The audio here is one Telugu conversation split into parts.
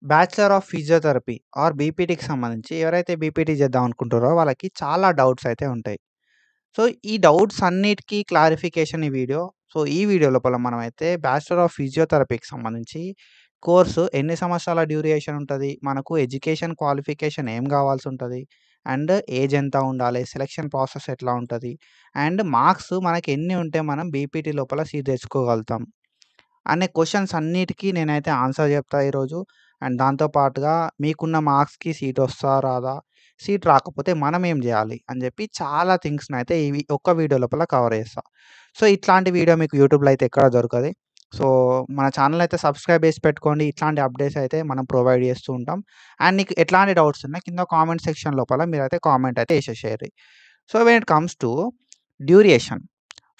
బ్యాచిలర్ ఆఫ్ ఫిజియోథెరపీ ఆర్ బీపీటీకి సంబంధించి ఎవరైతే బీపీటీ చేద్దాం అనుకుంటారో వాళ్ళకి చాలా డౌట్స్ అయితే ఉంటాయి. సో, ఈ డౌట్స్ అన్నిటికి క్లారిఫికేషన్ ఈ వీడియో. సో, ఈ వీడియో లోపల మనమైతే బ్యాచిలర్ ఆఫ్ ఫిజియోథెరపీకి సంబంధించి కోర్సు ఎన్ని సంవత్సరాల డ్యూరేషన్ ఉంటది? మనకు ఎడ్యుకేషన్ క్వాలిఫికేషన్ ఏం గావాల్సుంటది? అండ్ ఏజ్ ఎంత ఉండాలి? సెలక్షన్ ప్రాసెస్ ఎట్లా ఉంటది? అండ్ మార్క్స్ మనకి ఎన్ని ఉంటే మనం బీపీటీ లోపల సీట్ తెచ్చుకోగలుగుతాం? అనే క్వెషన్స్ అన్నిటికి నేనైతే ఆన్సర్ చెప్తా ఈరోజు. అండ్ దాంతో పాటుగా మీకున్న మార్క్స్‌కి సీట్ వస్తదా? రాదా? సీట్ రాకపోతే మనం ఏం జేయాలి? అని జెప్పి చాలా థింగ్స్‌నైతే ఒక్క వీడియో లోపల కవర్ చేస్తా. సో, ఇట్లాంటి వీడియో మీకు యూట్యూబ్‌లో అయితే ఎక్కడ దొరకది. సో, మన ఛానెల్ అయితే సబ్స్క్రైబ్ చేసి పెట్టుకోండి. ఇట్లాంటి అప్డేట్స్ అయితే మనం ప్రొవైడ్ చేస్తూ ఉంటాం. అండ్ నీకు ఎట్లాంటి డౌట్స్ ఉన్నా కింద కామెంట్ సెక్షన్ లోపల మీరైతే కామెంట్ అయితే ఏసేసేయండి. So, when it comes to duration.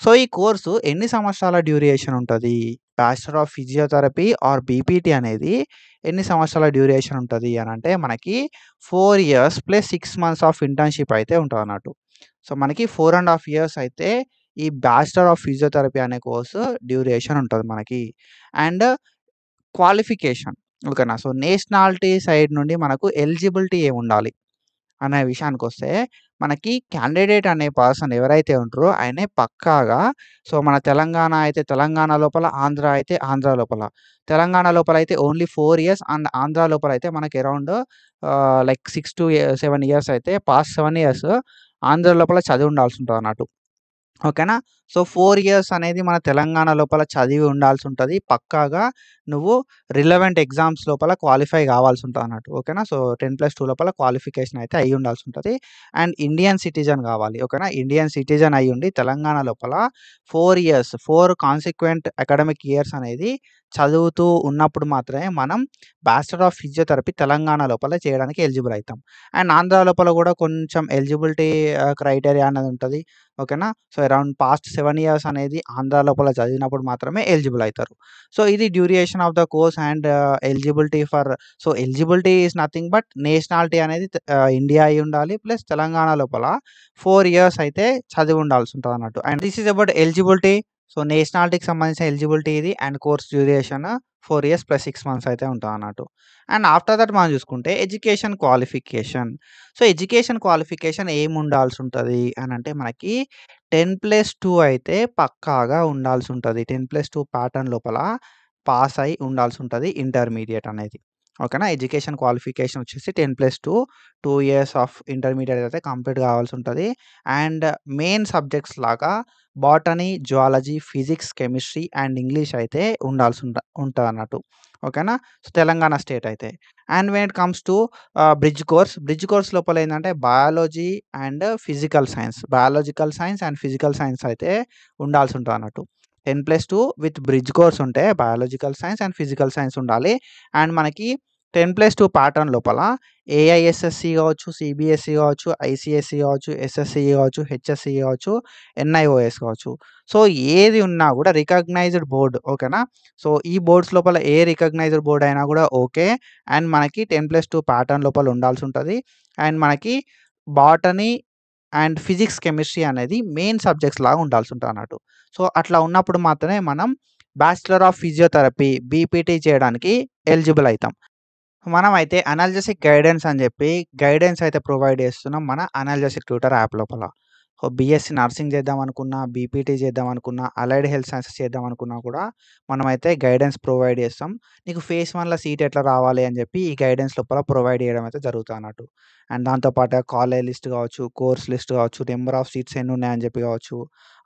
So, ఈ కోర్సు ఎన్ని సంవత్సరాల డ్యూరేషన్ ఉంటది? Bachelor of physiotherapy or BPT అనేది ఎన్ని సంవత్సరాల డ్యూరేషన్ ఉంటది అనంటే మనకి 4 years plus 6 months of internship అయితే ఉంటదన్నట్టు. సో, మనకి 4 ½ ఇయర్స్ అయితే ఈ బ్యాచిలర్ ఆఫ్ ఫిజియోథెరపీ అనే కోర్సు డ్యూరేషన్ ఉంటది మనకి. అండ్ క్వాలిఫికేషన్ ఓకేనా. సో, నేషనాలిటీ సైడ్ నుండి మనకు ఎలిజిబిలిటీ ఏముండాలి? అనే విషయానికొస్తే, మనకి క్యాండిడేట్ అనే పర్సన్ ఎవరైతే ఉంటారో ఆయనే పక్కాగా సో, మన తెలంగాణ అయితే తెలంగాణ లోపల, ఆంధ్ర అయితే ఆంధ్ర లోపల. తెలంగాణ లోపలైతే ఓన్లీ 4 ఇయర్స్ అండ్ ఆంధ్ర లోపలైతే మనకి అరౌండ్ లైక్ 6-7 ఇయర్స్ అయితే పాస్ట్ 7 ఇయర్స్ ఆంధ్ర లోపల చదివి ఉండాల్సుంటదన్నట్టు. ఓకేనా. సో, 4 ఇయర్స్ అనేది మన తెలంగాణ లోపల చదివి ఉండాల్సుంటది. పక్కాగా నువ్వు రిలవెంట్ ఎగ్జామ్స్ లోపల క్వాలిఫై గావాల్సుంటదన్నట్టు. ఓకేనా. సో, 10+2 లోపల క్వాలిఫికేషన్ అయితే అయ్యుండాల్సుంటది. అండ్ ఇండియన్ సిటిజన్ గావాలి. ఓకేనా. ఇండియన్ సిటిజన్ అయ్యుండి తెలంగాణ లోపల 4 ఇయర్స్ 4 కాన్సిక్వెంట్ అకాడమిక్ ఇయర్స్ అనేది చదువుతూ ఉన్నప్పుడు మాత్రమే మనం బ్యాచిలర్ ఆఫ్ ఫిజియోథెరపీ తెలంగాణ లోపల చేయడానికి ఎలిజిబుల్ అయితాం. అండ్ ఆంధ్ర లోపల గూడా కొంచెం ఎలిజిబిలిటీ క్రైటీరియా అనేది ఉంటది. ఓకేనా. సో, అరౌండ్ పాస్ట్ 7 ఇయర్స్ అనేది ఆంధ్ర లోపల చదివినప్పుడు మాత్రమే ఎలిజిబుల్ అయితారు. సో, ఇది duration of the course and eligibility for so, eligibility is nothing but nationality అనేది ఇండియా అయ్యుండాలి. ప్లస్ తెలంగాణ లోపల 4 ఇయర్స్ అయితే చదివి ఉండాల్సుంటదన్నట్టు. And this is about eligibility. So, నేషనాలిటీకి సంబంధించిన ఎలిజిబిలిటీ ఇది. And course duration 4 years plus 6 months అయితే ఉంటదన్నట్టు. అండ్ ఆఫ్టర్ దట్ మనం చూసుకుంటే education qualification. So, education qualification ఏముండాల్సుంటది అనంటే మనకి 10+2 అయితే పక్కాగా ఉండాల్సుంటది. 10+2 ప్యాటర్న్ లోపల పాస్ అయి ఉండాల్సుంటది ఇంటర్మీడియేట్ అనేది. ఓకేనా. ఎడ్యుకేషన్ క్వాలిఫికేషన్ వచ్చేసి 10+2 2 ఇయర్స్ ఆఫ్ ఇంటర్మీడియేట్ అయితే కంప్లీట్ కావాల్సుంటది. అండ్ మెయిన్ సబ్జెక్ట్స్ లాగా botany, zoology, physics, chemistry and English అయితే ఉంటదన్నట్టు. ఓకేనా. సో, తెలంగాణ స్టేట్ అయితే. And when it comes to bridge course లోపల ఏందంటే biology and physical science. Biological science and physical science అయితే ఉండాల్సుంటదన్నట్టు. 10+2 విత్ బ్రిడ్జ్ కోర్స్ ఉంటే biological science and physical science ఉండాలి. అండ్ మనకి 10+2 ప్యాటర్న్ లోపల ఏఐఎస్ఎస్‌సి గావచ్చు, సీబీఎస్‌ఈ గావచ్చు, ఐసీఎస్‌ఈ గావచ్చు, ఎస్ఎస్‌సి గావచ్చు, హెచ్ఎస్‌సి గావచ్చు, ఎన్ఐఓఎస్ కావచ్చు. సో, ఏది ఉన్నా గూడా రికగ్నైజ్డ్ బోర్డ్ ఓకేనా. సో, ఈ బోర్డ్స్ లోపల ఏ రికగ్నైజ్డ్ బోర్డ్ అయినా గూడా ఓకే. అండ్ మనకి 10+2 ప్యాటర్న్ లోపల ఉండాల్సుంటది. అండ్ మనకి బాటనీ అండ్ ఫిజిక్స్, కెమిస్ట్రీ అనేది మెయిన్ సబ్జెక్ట్స్ లాగా ఉండాల్సుంటదన్నట్టు. సో, అట్లా ఉన్నప్పుడు మాత్రమే మనం బ్యాచిలర్ ఆఫ్ ఫిజియోథెరపీ బీపీటీ చేయడానికి ఎలిజిబుల్ అయితాం. మనమైతే అనాల్జెసిక్ గైడెన్స్ అని జెప్పి గైడెన్స్ అయితే ప్రొవైడ్ చేస్తున్నాం మన అనాల్జెసిక్ ట్యూటర్ యాప్ లోపల. సో, బీఎస్సీ నర్సింగ్ చేద్దామనుకున్నా, బీపీటీ చేద్దామనుకున్నా, అలైడ్ హెల్త్ సైన్సెస్ చేద్దామనుకున్నా కూడా మనమైతే గైడెన్స్ ప్రొవైడ్ చేస్తాం. నీకు ఫేజ్ 1లో సీట్ ఎట్లా రావాలి అని జెప్పి ఈ గైడెన్స్ లోపల ప్రొవైడ్ చేయడం అయితే జరుగుతదన్నట్టు. అండ్ దాంతో పాటుగా కాలేజ్ లిస్ట్ కావచ్చు, కోర్స్ లిస్ట్ కావచ్చు, నెంబర్ ఆఫ్ సీట్స్ ఎన్నున్నాయని జెప్పి కావచ్చు,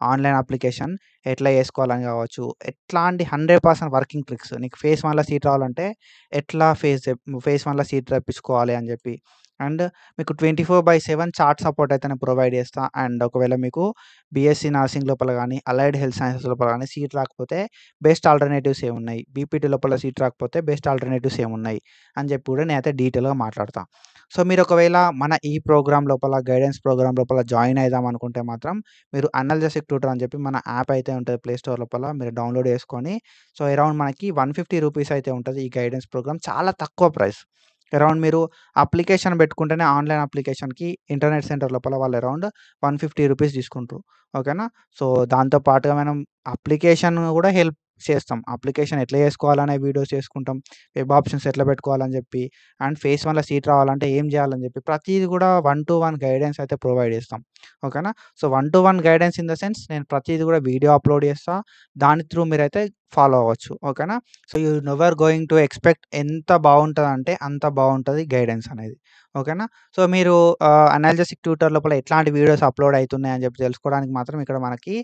ఆన్‌లైన్ అప్లికేషన్ ఎట్లా చేసుకోవాలని కావచ్చు, ఎట్లాంటి 100% వర్కింగ్ ట్రిక్స్ నీకు ఫేజ్ 1లో సీట్ రావాలంటే ఎట్లా ఫేజ్ 1లో సీట్ రప్పించుకోవాలి అని జెప్పి. అండ్ మీకు 24/7 చాట్ సపోర్ట్ అయితే నేను ప్రొవైడ్ చేస్తా. అండ్ ఒకవేళ మీకు బీఎస్సీ నర్సింగ్ లోపల గానీ, అలైడ్ హెల్త్ సైన్సెస్ లోపల గానీ సీట్ రాకపోతే బెస్ట్ ఆల్టర్‌నేటివ్స్ ఏమున్నాయి? బీపీటీ లోపల సీట్ రాకపోతే బెస్ట్ ఆల్టర్‌నేటివ్స్ ఏమున్నాయి? అని జెప్పి కూడా నేనైతే డీటెయిల్‌గా మాట్లాడతా. సో, మీరు ఒకవేళ మన ఈ ప్రోగ్రామ్ లోపల గైడెన్స్ ప్రోగ్రామ్ లోపల జాయిన్ అయిదాం అనుకుంటే మాత్రం మీరు అనాల్జెసిక్ ట్యూటర్ అని చెప్పి మన యాప్ అయితే ఉంటది ప్లే స్టోర్ లోపల మీరు డౌన్‌లోడ్ చేసుకొని సో, అరౌండ్ మనకి ₹150 అయితే ఉంటది ఈ గైడెన్స్ ప్రోగ్రామ్. చాలా తక్కువ ప్రైస్. అరౌండ్ మీరు అప్లికేషన్ పెట్టుకుంటేనే ఆన్‌లైన్ అప్లికేషన్‌కి ఇంటర్నెట్ సెంటర్ లోపల వాళ్ళు అరౌండ్ ₹150 తీసుకుంటారు. ఓకేనా. సో, దాంతో పాటుగా మనం అప్లికేషన్ కూడా హెల్ప్ చేస్తాం. అప్లికేషన్ ఎట్లా చేసుకోవాలనే వీడియోస్ చేసుకుంటాం. వెబ్ ఆప్షన్స్ ఎట్లా పెట్టుకోవాలని చెప్పి, అండ్ ఫేజ్ 1లో సీట్ రావాలంటే ఏం చేయాలని చెప్పి ప్రతీది కూడా 1-1 గైడెన్స్ అయితే ప్రొవైడ్ చేస్తాం. ఓకేనా. So 1-1 guidance in the sense నేను ప్రతీది కూడా వీడియో అప్లోడ్ చేస్తా. దాని త్రూ మీరైతే ఫాలో అవ్వచ్చు. ఓకేనా. So you never going to expect ఎంత బావుంటదంటే అంత బావుంటది గైడెన్స్ అనేది. ఓకేనా. సో మీరు అనాలిసిస్ ట్యూటర్ లోపల ఎట్లాంటి వీడియోస్ అప్లోడ్ అయితున్నాయని చెప్పి తెలుసుకోవడానికి మాత్రం ఇక్కడ మనకి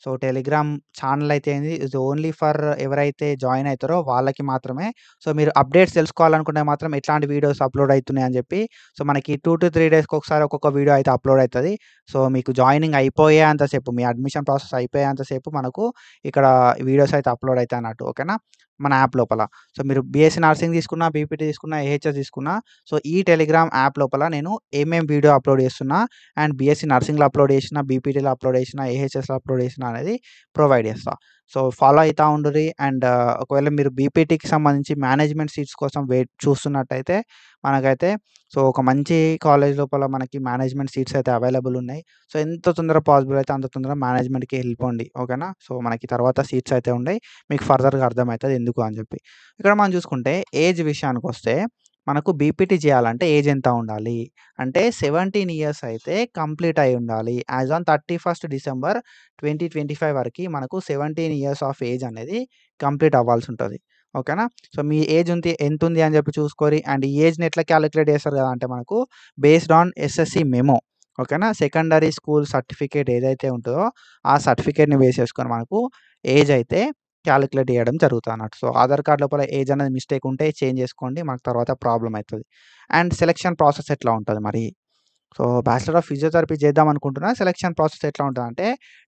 సో టెలిగ్రామ్ ఛానెల్ అయితే ఏంది ఇది ఓన్లీ ఫర్ ఎవరైతే జాయిన్ అయితారో వాళ్ళకి మాత్రమే. సో మీరు అప్డేట్స్ తెలుసుకోవాలనుకుంటే మాత్రం ఎట్లాంటి వీడియోస్ అప్లోడ్ అయితున్నాయని చెప్పి సో మనకి 2-3 డేస్‌కి ఒకసారి ఒక్కొక్క వీడియో అయితే అప్లోడ్ అయితది. సో మీకు జాయినింగ్ అయిపోయేంత సేపు మీ అడ్మిషన్ ప్రాసెస్ అయిపోయేంత సేపు మనకు ఇక్కడ వీడియోస్ అయితే అప్లోడ్ అయితాయి అన్నట్టు. ఓకేనా. మన యాప్ లోపల. సో మీరు బీఎస్సీ నర్సింగ్ తీసుకున్నా, బీపీటీ తీసుకున్నా, ఏహెచ్ఎస్ తీసుకున్నా సో ఈ టెలిగ్రామ్ యాప్ లోపల నేను ఏమేం వీడియో అప్లోడ్ చేస్తున్నా అండ్ బీఎస్సీ నర్సింగ్‌లో అప్లోడ్ చేసినా, బీపీటీలో అప్లోడ్ చేసినా, ఏహెచ్ఎస్‌లో అప్లోడ్ చేసినా అనేది ప్రొవైడ్ చేస్తా. సో ఫాలో అయితా ఉండుర్రి. అండ్ ఒకవేళ మీరు బీపీటీకి సంబంధించి మేనేజ్మెంట్ సీట్స్ కోసం చూస్తున్నట్టయితే మనకైతే సో ఒక మంచి కాలేజ్ లోపల మనకి మేనేజ్మెంట్ సీట్స్ అయితే అవైలబుల్ ఉన్నాయి. సో ఎంత తొందరగా పాసిబుల్ అయితే అంత తొందరగా మేనేజ్మెంట్‌కి ఎళ్ళిపోండి. ఓకేనా. సో మనకి తర్వాత సీట్స్ అయితే ఉన్నాయి. మీకు ఫర్దర్‌గా అర్థమైతది ఎందుకు అని చెప్పి. ఇక్కడ మనం చూసుకుంటే ఏజ్ విషయానికొస్తే మనకు బీపీటీ చేయాలంటే ఏజ్ ఎంత ఉండాలి? అంటే 17 ఇయర్స్ అయితే కంప్లీట్ అయ్యి ఉండాలి. యాస్ ఆన్ 31 డిసెంబర్ 2025 వరకి మనకు 17 ఇయర్స్ ఆఫ్ ఏజ్ అనేది కంప్లీట్ అవ్వాల్సి ఉంటది. ఓకేనా. సో మీ ఏజ్ ఎంతుంది అని చెప్పి చూసుకోరి. అండ్ ఈ ఏజ్‌ని ఎట్లా కాలిక్యులేట్ చేస్తారు కదా అంటే మనకు బేస్డ్ ఆన్ ఎస్ఎస్‌సి మెమో. ఓకేనా. సెకండరీ స్కూల్ సర్టిఫికేట్ ఏదైతే ఉంటదో ఆ సర్టిఫికేట్‌ని బేస్ చేసుకొని మనకు ఏజ్ అయితే కాలిక్యులేట్ చేయడం జరుగుతదన్నట్టు. సో ఆధార్ కార్డ్ లోపల ఏజ్ అనేది మిస్టేక్ ఉంటే చేంజ్ చేసుకోండి. మనకు తర్వాత ప్రాబ్లమ్ అయితది. అండ్ సెలక్షన్ ప్రాసెస్ ఎట్లా ఉంటది మరి? సో బ్యాచిలర్ ఆఫ్ ఫిజియోథెరపీ చేద్దాం అనుకుంటున్నా. సెలక్షన్ ప్రాసెస్ ఎట్లా ఉంటదంటే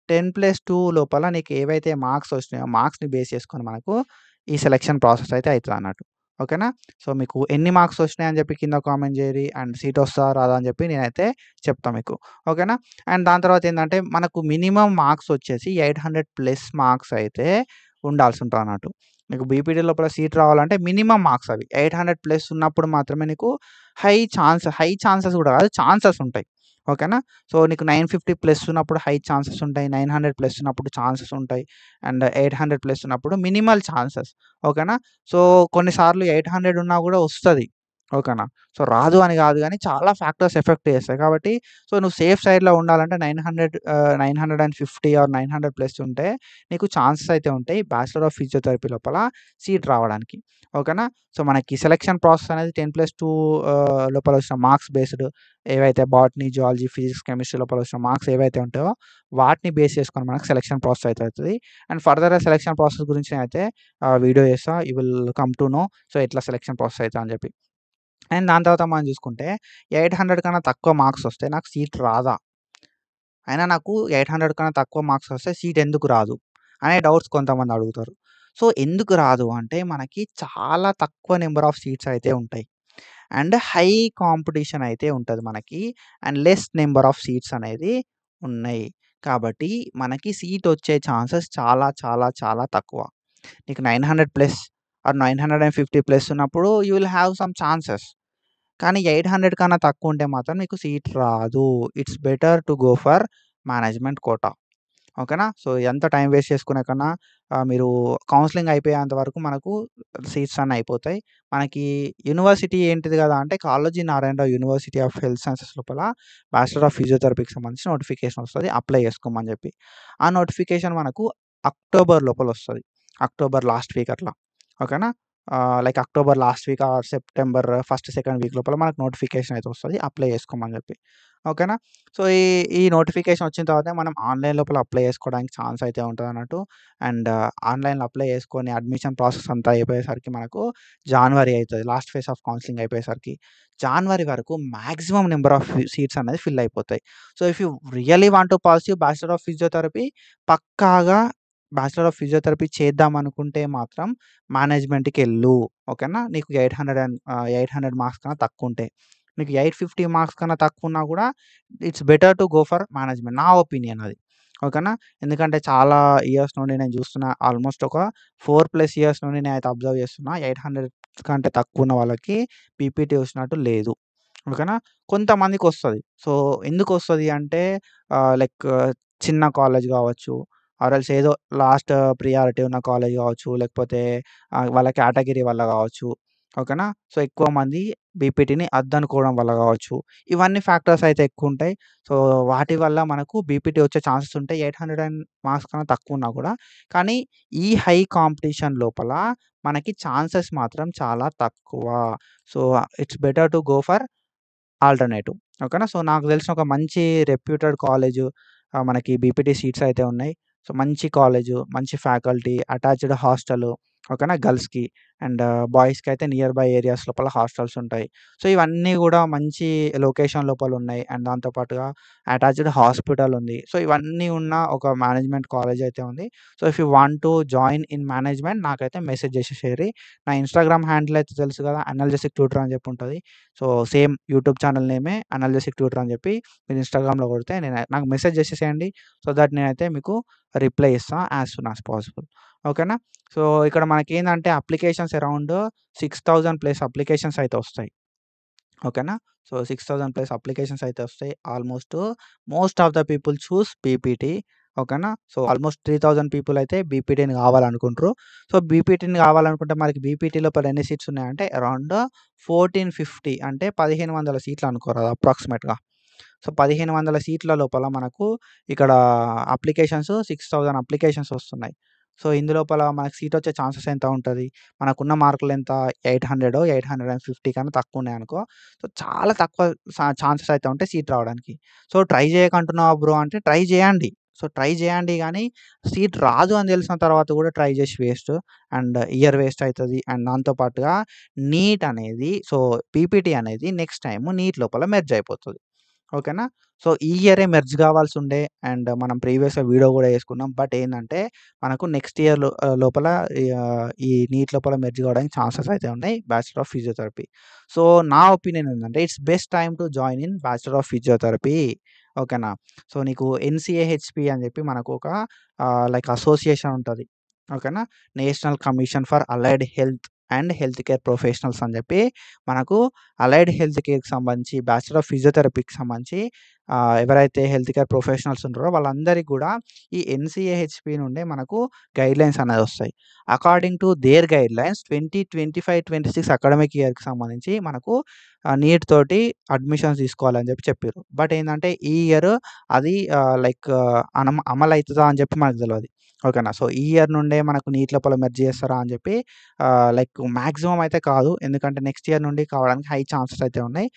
10+2 లోపల నీకు ఏవైతే మార్క్స్ వచ్చినాయో మార్క్స్‌ని బేస్ చేసుకొని మనకు ఈ సెలక్షన్ ప్రాసెస్ అయితే అయితదన్నట్టు. ఓకేనా. సో మీకు ఎన్ని మార్క్స్ వచ్చినాయని చెప్పి కింద కామెంట్ చేయరి. అండ్ సీట్ వస్తదా? రాదా? అని చెప్పి నేనైతే చెప్తా మీకు. ఓకేనా. అండ్ దాని తర్వాత ఏందంటే మనకు మినిమమ్ మార్క్స్ వచ్చేసి 800+ మార్క్స్ అయితే ఉండాల్సి ఉంటదన్నట్టు. నీకు బీపీటీ లోపల సీట్ రావాలంటే మినిమమ్ మార్క్స్ అవి. 800+ ఉన్నప్పుడు మాత్రమే నీకు హై ఛాన్సెస్ కూడా కాదు ఛాన్సెస్ ఉంటాయి. ఓకేనా. సో నీకు 950+ ఉన్నప్పుడు హై ఛాన్సెస్ ఉంటాయి. 900+ ఉన్నప్పుడు ఛాన్సెస్ ఉంటాయి. అండ్ 800+ ఉన్నప్పుడు మినిమల్ ఛాన్సెస్. ఓకేనా. సో కొన్నిసార్లు 800 ఉన్నా కూడా వస్తది. ఓకేనా. సో రాదు అని కాదు గానీ చాలా ఫ్యాక్టర్స్ ఎఫెక్ట్ చేస్తాయి. కాబట్టి సో నువ్వు సేఫ్ సైడ్‌లో ఉండాలంటే 950 ఆర్ 900+ ఉంటే నీకు ఛాన్సెస్ అయితే ఉంటాయి. బ్యాచిలర్ ఆఫ్ ఫిజియోథెరపీ లోపల సీట్ రావడానికి. ఓకేనా. సో మనకి సెలక్షన్ ప్రాసెస్ అనేది 10+2 లోపల వచ్చిన మార్క్స్ బేస్డ్ ఏవైతే బాటనీ, జువాలజీ, ఫిజిక్స్, కెమిస్ట్రీ లోపల వచ్చిన మార్క్స్ ఏవైతే ఉంటాయో వాటిని బేస్ చేసుకొని మనకు సెలక్షన్ ప్రాసెస్ అయితే అయితది. అండ్ ఫర్దర్‌గా సెలక్షన్ ప్రాసెస్ గురించి నేనైతే వీడియో చేస్తా. You will come to know so ఎట్లా సెలక్షన్ ప్రాసెస్ అయితది అని చెప్పి. అండ్ దాని తర్వాత మనం చూసుకుంటే 800 కన్నా తక్కువ మార్క్స్ వస్తే నాకు సీట్ రాదా? అయినా నాకు 800 కన్నా తక్కువ మార్క్స్ వస్తే సీట్ ఎందుకు రాదు? అనే డౌట్స్ కొంతమంది అడుగుతారు. సో ఎందుకు రాదు అంటే మనకి చాలా తక్కువ నంబర్ ఆఫ్ సీట్స్ అయితే ఉంటాయి. అండ్ హై కాంపిటీషన్ అయితే ఉంటది మనకి. And less number of seats అనేది ఉన్నాయి. కాబట్టి మనకి సీట్ వచ్చే ఛాన్సెస్ చాలా చాలా చాలా తక్కువ. నీకు 900+ ఆర్ 950+ ఉన్నప్పుడు you will have some chances. కానీ 800 కన్నా తక్కువ ఉంటే మాత్రం నీకు సీట్ రాదు. It's better to go for management quota. ఓకేనా. సో ఎంత టైం వేస్ట్ చేసుకునే కన్నా మీరు కౌన్సెలింగ్ అయిపోయేంత వరకు మనకు సీట్స్ అన్నీ అయిపోతాయి. మనకి యూనివర్సిటీ ఏంటిది కదా అంటే Kaloji Narayana Rao university of health sciences లోపల బ్యాచిలర్ ఆఫ్ ఫిజియోథెరపీకి సంబంధించి నోటిఫికేషన్ వస్తది. అప్లై చేసుకోమని చెప్పి. ఆ నోటిఫికేషన్ మనకు అక్టోబర్ లోపల వస్తది. అక్టోబర్ లాస్ట్ వీక్ అట్లా. ఓకేనా. Like October last week or September first, second week లోపల మనకు నోటిఫికేషన్ అయితే వస్తది. అప్లై చేసుకోమని చెప్పి. ఓకేనా. సో ఈ నోటిఫికేషన్ వచ్చిన తర్వాతే మనం ఆన్‌లైన్ లోపల అప్లై చేసుకోవడానికి ఛాన్స్ అయితే ఉంటదన్నట్టు. అండ్ ఆన్‌లైన్‌లో అప్లై చేసుకొని అడ్మిషన్ ప్రాసెస్ అంతా అయిపోయేసరికి మనకు జాన్వరి అయితది. లాస్ట్ ఫేజ్ ఆఫ్ కౌన్సెలింగ్ అయిపోయేసరికి. జాన్వరి వరకు మాక్సిమం నంబర్ ఆఫ్ సీట్స్ అనేది ఫిల్ అయిపోతాయి. So if you really want to pursue bachelor of physiotherapy పక్కాగా బ్యాచిలర్ ఆఫ్ ఫిజియోథెరపీ చేద్దాం అనుకుంటే మాత్రం మేనేజ్మెంట్‌కెళ్ళు. ఓకేనా. నీకు 800 మార్క్స్ కన్నా తక్కువుంటే. నీకు 850 మార్క్స్ కన్నా తక్కువున్నా కూడా it's better to go for management. నా ఒపీనియన్ అది. ఓకేనా. ఎందుకంటే చాలా ఇయర్స్ నుండి నేను చూస్తున్నా. ఆల్మోస్ట్ ఒక 4+ ఇయర్స్ నుండి నేనైతే అబ్జర్వ్ చేస్తున్నా. 800 కంటే తక్కువ ఉన్న వాళ్ళకి పీపీటీ వచ్చినట్టు లేదు. ఓకేనా. కొంతమందికొస్తది. సో ఎందుకొస్తది అంటే లైక్ చిన్న కాలేజ్ కావచ్చు ఆర్ ఎల్స్ ఏదో లాస్ట్ ప్రియారిటీ ఉన్న కాలేజ్ కావచ్చు, లేకపోతే వాళ్ళ కేటగిరీ వల్ల కావచ్చు. ఓకేనా. సో, ఎక్కువ మంది బీపీటీని అద్దనుకోవడం వల్ల కావచ్చు. ఇవన్నీ ఫ్యాక్టర్స్ అయితే ఎక్కువుంటాయి. సో, వాటి వల్ల మనకు బీపీటీ వచ్చే ఛాన్సెస్ ఉంటాయి. 800 మార్క్స్ కన్నా తక్కువున్నా కూడా. కానీ ఈ హై కాంపిటీషన్ లోపల మనకి ఛాన్సెస్ మాత్రం చాలా తక్కువ. So, it's better to go for alternative. ఓకేనా. సో, నాకు తెలిసిన ఒక మంచి రెప్యూటెడ్ కాలేజు మనకి బీపీటీ సీట్స్ అయితే ఉన్నాయి. సో, మంచి కాలేజు, మంచి ఫ్యాకల్టీ, అటాచ్డ్ హాస్టలు. ఓకేనా. గర్ల్స్‌కి అండ్ బాయ్స్‌కి అయితే నియర్ బై ఏరియాస్ లోపల హాస్టల్స్ ఉంటాయి. సో, ఇవన్నీ గూడా మంచి లొకేషన్ లోపల ఉన్నాయి. అండ్ దాంతో పాటుగా అటాచ్డ్ హాస్పిటల్ ఉంది. సో, ఇవన్నీ ఉన్న ఒక మేనేజ్మెంట్ కాలేజ్ అయితే ఉంది. So, if you want to join in management నాకైతే మెసేజ్ చేసేసేయండి. నా ఇన్‌స్టాగ్రామ్ హ్యాండిల్ అయితే తెలుసు కదా! అనల్జెసిక్ ట్యూటర్ అని చెప్పి ఉంటది. సో, సేమ్ యూట్యూబ్ ఛానల్ నేమే అనల్జెసిక్ ట్యూటర్ అని చెప్పి మీరు ఇన్‌స్టాగ్రామ్‌లో కొడితే నాకు మెసేజ్ చేసేసేయండి. సో దట్ నేనైతే మీకు రిప్లై ఇస్తా యాస్ సూన్ యాస్ పాసిబుల్. ఓకేనా. సో, ఇక్కడ మనకేందంటే అప్లికేషన్స్ అరౌండ్ 6000 ప్లస్ అప్లికేషన్స్ అయితే వస్తాయి. ఓకేనా. సో, 6000 ప్లస్ అప్లికేషన్స్ అయితే వస్తాయి. Almost most of the people choose PPT. ఓకేనా. సో, ఆల్‌మోస్ట్ 3000 పీపుల్ అయితే బీపీటీని కావాలనుకుంటారు. సో, బీపీటీని కావాలనుకుంటే మనకి బీపీటీ లోపల ఎన్ని సీట్స్ ఉన్నాయంటే అరౌండ్ 1450 అంటే 1500 సీట్లు అనుకోరాదు అప్రాక్సిమేట్‌గా. సో, 1500 సీట్ల లోపల మనకు ఇక్కడ అప్లికేషన్స్ 6000 అప్లికేషన్స్ వస్తున్నాయి. సో, ఇందులోపల మనకు సీట్ వచ్చే ఛాన్సెస్ ఎంత ఉంటది? మనకున్న మార్కులెంత 800 850 కన్నా తక్కువున్నాయనుకో. సో, చాలా తక్కువ ఛాన్సెస్ అయితే ఉంటాయి సీట్ రావడానికి. సో, ట్రై చేయకంటున్నావా బ్రో అంటే ట్రై చేయండి. సో, ట్రై చేయండి గానీ సీట్ రాదు అని తెలిసిన తర్వాత కూడా ట్రై చేసి వేస్ట్. అండ్ ఇయర్ వేస్ట్ అయితది. అండ్ దాంతో పాటుగా నీట్ అనేది సో, పీపీటీ అనేది నెక్స్ట్ టైమ్ నీట్ లోపల మెర్జ్ అయిపోతది. ఓకేనా. సో, ఈ ఇయరే మెర్జ్ కావాల్సుండే అండ్ మనం ప్రీవియస్‌గా వీడియో గూడా యేసుకున్నాం. బట్ ఏందంటే మనకు నెక్స్ట్ ఇయర్ లోపల ఈ నీట్ లోపల మెర్జ్ కావడానికి ఛాన్సెస్ అయితే ఉన్నాయి. Bachelor of physiotherapy. సో, నా ఒపీనియన్ ఏందంటే it's best time to join in bachelor of physiotherapy. ఓకేనా. సో, నీకు ఎన్‌సీఏహెచ్‌పీ అని చెప్పి మనకు ఒక లైక్ అసోసియేషన్ ఉంటది. ఓకేనా. National commission for allied health and health care professionals అని చెప్పి మనకు అలైడ్ హెల్త్ కేర్‌కి సంబంధించి బ్యాచిలర్ ఆఫ్ ఫిజియోథెరపీకి సంబంధించి ఎవరైతే హెల్త్ కేర్ ప్రొఫెషనల్స్ ఉంటారో వాళ్ళందరికి గూడా ఈ ఎన్‌సీఏహెచ్‌పీ నుండే మనకు గైడ్‌లైన్స్ అనేదొస్తాయి. According to their guidelines 2025, 26 academic ఇయర్‌కి సంబంధించి మనకు నీట్ తోటి అడ్మిషన్స్ తీసుకోవాలని చెప్పి చెప్పిర్రు. బట్ ఏందంటే ఈ ఇయర్ అది లైక్ అమలైతదా అని చెప్పి మనకు తెలవది. ఓకేనా. సో, ఈ ఇయర్ నుండే మనకు నీట్ లోపల మెర్జ్ చేస్తారా అని చెప్పి లైక్ మాక్సిమం అయితే కాదు. ఎందుకంటే నెక్స్ట్ ఇయర్ నుండి కావడానికి హై ఛాన్సెస్ అయితే ఉన్నాయి.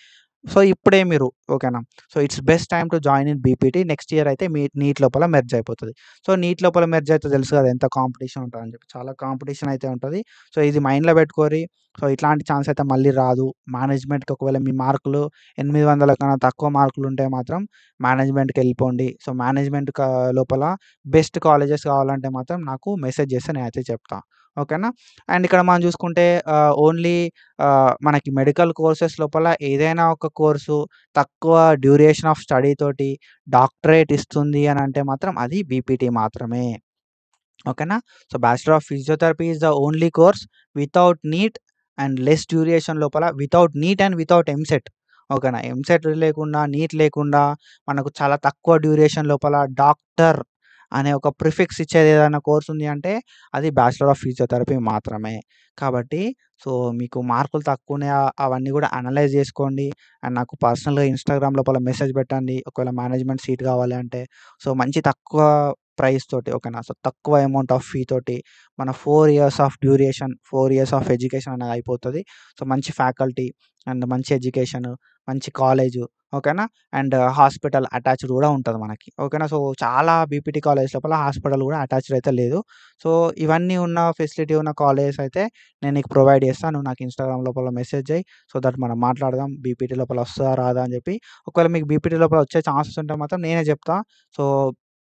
సో, ఇప్పుడే మీరు ఓకేనా. So, it's best time to join in BPT. Next year అయితే మీ నీట్ లోపల మెర్జ్ అయిపోతది. సో, నీట్ లోపల మెర్జ్ అయితే తెలుసు కదా! ఎంత కాంపిటీషన్ ఉంటదని చెప్పి. చాలా కాంపిటీషన్ అయితే ఉంటది. సో, ఇది మైండ్‌లో పెట్టుకోరి. సో, ఇట్లాంటి ఛాన్స్ అయితే మళ్ళీ రాదు. మేనేజ్మెంట్‌కి ఒకవేళ మీ మార్కులు 800 కన్నా తక్కువ మార్కులుంటే మాత్రం మేనేజ్మెంట్‌కెళ్ళిపోండి. సో, మేనేజ్మెంట్ లోపల బెస్ట్ కాలేజెస్ కావాలంటే మాత్రం నాకు మెసేజ్ చేస్తే నేనైతే చెప్తా. ఓకేనా. అండ్ ఇక్కడ మనం చూసుకుంటే ఓన్లీ మనకి మెడికల్ కోర్సెస్ లోపల ఏదైనా ఒక కోర్సు తక్కువ డ్యూరేషన్ ఆఫ్ స్టడీ తోటి డాక్టరేట్ ఇస్తుంది అనంటే మాత్రం అది బీపీటీ మాత్రమే. ఓకేనా. So, bachelor of physiotherapy is the only course without NEET and less duration లోపల without NEET and without EAMCET. ఓకేనా. ఎంసెట్ లేకుండా, నీట్ లేకుండా మనకు చాలా తక్కువ డ్యూరేషన్ లోపల డాక్టర్ అనే ఒక ప్రిఫిక్స్ ఇచ్చేది ఏదైనా కోర్స్ ఉంది అంటే అది బ్యాచిలర్ ఆఫ్ ఫిజియోథెరపీ మాత్రమే. కాబట్టి సో, మీకు మార్కులు తక్కువున్నాయి అవన్నీ గూడా అనలైజ్ జేసుకోండి. అండ్ నాకు పర్సనల్‌గా ఇన్‌స్టాగ్రామ్ లోపల మెసేజ్ పెట్టండి. ఒకవేళ మేనేజ్మెంట్ సీట్ కావాలి అంటే. సో, మంచి తక్కువ ప్రైస్ తోటి ఓకేనా. సో, తక్కువ అమౌంట్ ఆఫ్ ఫీ తోటి మన 4 years of duration, 4 years of education అనేది అయిపోతది. సో, మంచి ఫ్యాకల్టీ అండ్ మంచి ఎడ్యుకేషను, మంచి కాలేజు ఓకేనా. అండ్ హాస్పిటల్ అటాచ్డ్ గూడా ఉంటది మనకి. ఓకేనా. సో, చాలా బీపీటీ కాలేజెస్ లోపల హాస్పిటల్ గూడా అటాచ్డ్ అయితే లేదు. సో, ఇవన్నీ ఉన్న ఫెసిలిటీ ఉన్న కాలేజెస్ అయితే నేను నీకు ప్రొవైడ్ చేస్తా. నువ్వు నాకు ఇన్‌స్టాగ్రామ్ లోపల మెసేజ్ చెయి. సో దట్ మనం మాట్లాడదాం. బీపీటీ లోపల వస్తదా? రాదా? అని చెప్పి. ఒకవేళ మీకు బీపీటీ లోపల వచ్చే ఛాన్సెస్ ఉంటే మాత్రం నేనే చెప్తా. సో,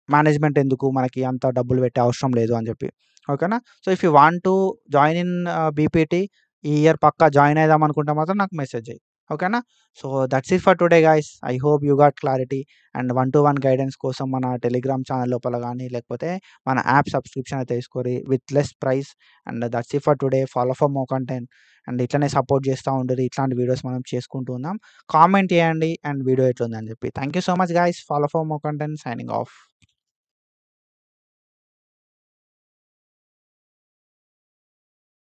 మేనేజ్మెంట్ ఎందుకు మనకి అంత డబ్బులు పెట్టే అవసరం లేదు అని చెప్పి. ఓకేనా. So, if you want to join in BPT ఈ ఇయర్ పక్కా జాయిన్ అయిదాం అనుకుంటే మాత్రం నాకు మెసేజ్ చెయి. ఓకేనా. So, that's it for today guys. I hope you got clarity. And 1-to-1 guidance కోసం మన టెలిగ్రామ్ ఛానల్ లోపల గాని, లేకపోతే మన యాప్ సబ్స్క్రిప్షన్ అయితే తీసుకోరి with less price. And that's it for today. Follow for more content. And ఇట్లనే సపోర్ట్ చేస్తా ఉండుర్రి. ఇట్లాంటి వీడియోస్ మనం చేసుకుంటూ ఉందాం. కామెంట్ చేయండి అండ్ వీడియో ఎట్లుందని చెప్పి. Thank you so much guys. Follow for more content. Signing off.